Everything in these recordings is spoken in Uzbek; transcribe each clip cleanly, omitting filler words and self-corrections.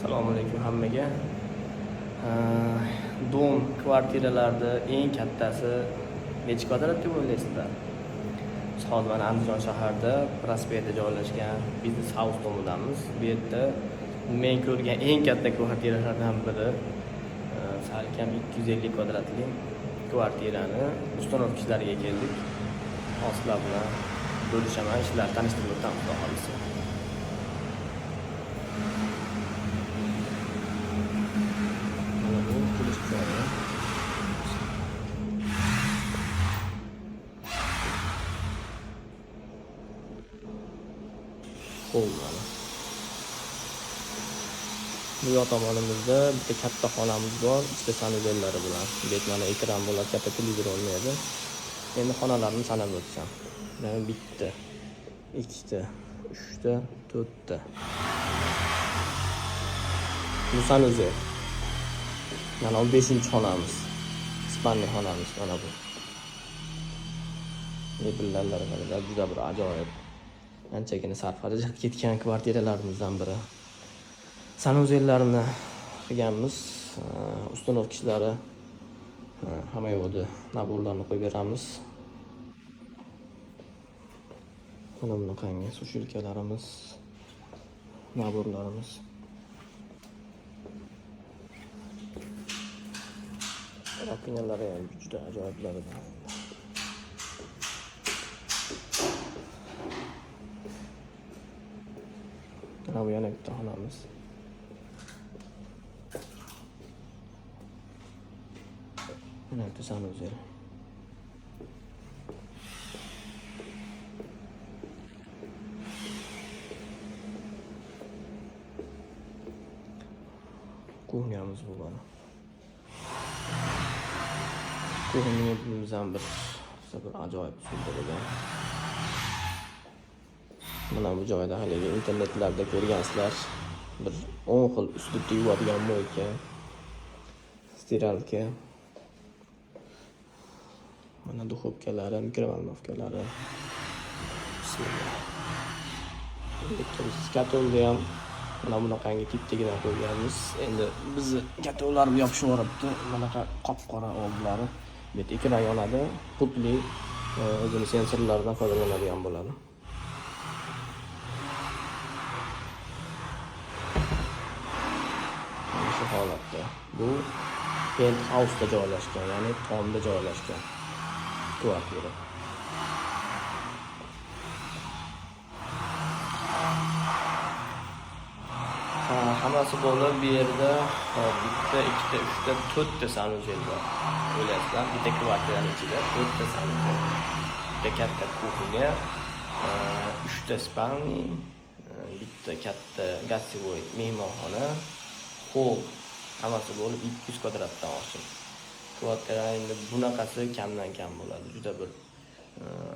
Assalomu alaykum hammaga. Dom kvartiralarda eng kattasi necha kvadrat deb o'ylaysizlar? Hozir mana Andijon shaharida prospektda joylashgan Business House domidamiz. Bu yerda men ko'rgan eng katta kvartiralardan biri salkam 250 kvadratlik kvartirani ustanovchilariga keldik. Hozirlar bilan bo'lishaman, ishlar tanishtirib o'tamiz xohlasa. Qo'lmadi. Bu yoq tomonimizda bitta katta xonamiz bor, ichida sanuzellari bilan. Bu yerda mana ekran bo'ladi, katta televizor olmaydi. Endi xonalarni sanab o'tsam. Mana bitta, ikkita, uchta, to'rtta. Bu sanuzel. Mana 5-xonamiz. Spanli xonamiz mana bu. Mebellar juda bir ajoyib. Anchagina sarf-xarajat ketgan kvartiralarimizdan biri. Sanuzellarini qilganmiz. Ustanovchilari hamma yo'qda naborlarni qo'yib beramiz. Mana bunaqangi sushilkalarimiz, naborlarimiz. Rakinalar ham juda ajoyiblaridan. Mana bu yana bitta xonamiz. Mana bitta sanuzel. Kuxnyamiz bu bana. Kuxnyamizdan bir ajoyib usulda bo'lgan. Mana bu joyda haligi internetlarda ko'rgansizlar, bir 10 xil uslubda yuvadigan moyka, stiralka, mana duxovkalari, mikrovalnovkalari. Katolda ham mana bunaqangi tipdagidan qo'yganmiz. Endi bizni katollar yopishib yuboribdi. Bunaqa qop-qora oldilari. Bu yerda ekran yonadi, pultli o'zini sensorlaridan foydalanadigan bo'ladi. Shu holatda. Bu penthouse'da joylashgan, ya'ni tomda joylashgan kvartira. Hammasi bo'lib bu yerda bitta, ikkita, uchta, to'rtta sanuzel bor. O'ylaysizlar, bitta kvartiraning ichida to'rtta sanuzel. Bitta katta kuxnya, 3 ta spalni, bitta katta gasivoy mehmonxona, hol, hammasi bo'lib 200 kvadratdan oshiq. Kvartira endi bunaqasi kamdan kam bo'ladi. Juda bir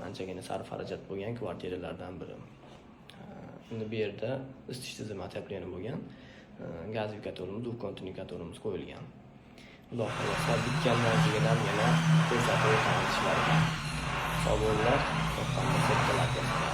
anchagina sarf-xarajat bo'lgan kvartiralardan biri. Endi bu yerda isitish tizimi ataplari bo'lgan. Gaz yukatuvimiz, kontinikatorimiz qo'yilgan. Xudo xolasa bitgandan keyin ham yana ko'rsatib o'tamiz ishlarni. Sog' bo'linglar, to'xtamda sektorlar.